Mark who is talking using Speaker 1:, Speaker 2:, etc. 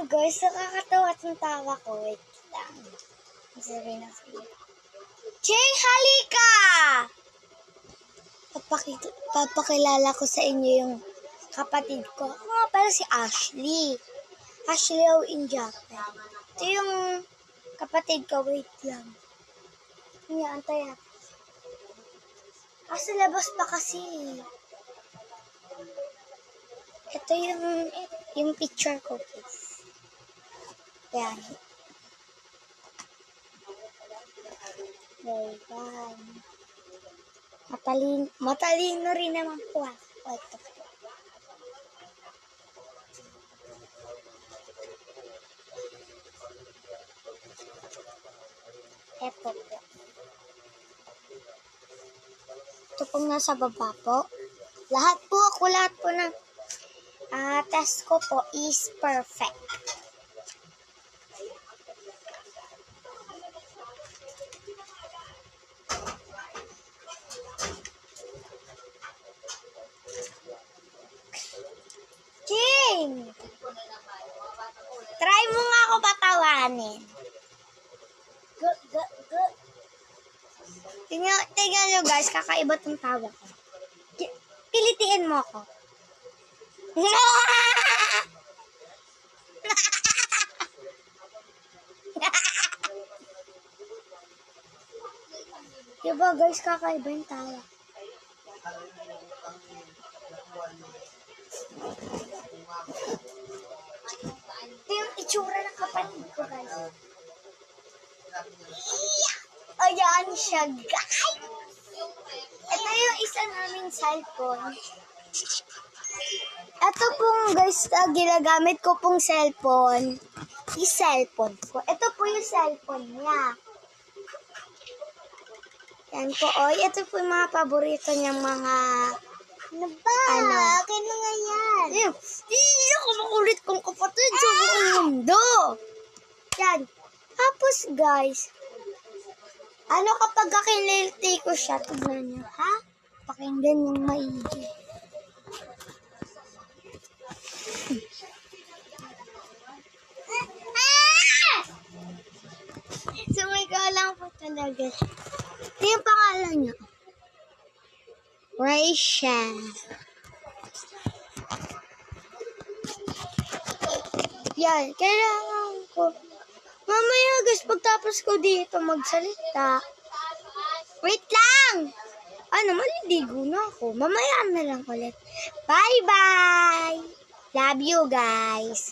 Speaker 1: guys, nakakatawa yung tawa ko. Wait lang. Sabihin na sa'yo. Jay, halika! Papakilala ko sa inyo yung kapatid ko. Ako nga pala si Ashley. Ashley O in Japan. Ito yung kapatid ko. Wait lang. Hindi, antay natin. Sa labas pa kasi. Ito yung picture ko, please. Yan. Ayan. Matalino rin naman po. Ito po. Ito po. Ito pong nasa baba po. Lahat po ng test ko po is perfect. King! Try mo nga ako patawanin. Tingnan nyo guys, kakaiba tong tawa ko. Pilitiin mo ako. Diba guys, kakaiba yung tawa. Ito yung itsura ng kapatid ko guys. Ayan siya guys. Ito yung isa naming cellphone. Ito pong guys, ginagamit ko pong cellphone. Yung cellphone ko. Ito po yung cellphone niya. Yan po, oy. Ito po yung mga paborito niyang mga... Ano ba? Akin na nga yan. Hindi ako makulit kong kapatid sa buong mundo. Yan. Tapos guys, ano kapag kinilti ko siya? Tignan niyo, ha? Pakinggan yung maigi. Sumigaw lang po talaga. Ito yung pangalan niya. Rachel. Yan, kailangan ko. Mamaya guys, pagtapos ko dito magsalita. Wait lang! Maliligo na ako. Mamaya na lang ulit. Bye-bye! Love you guys!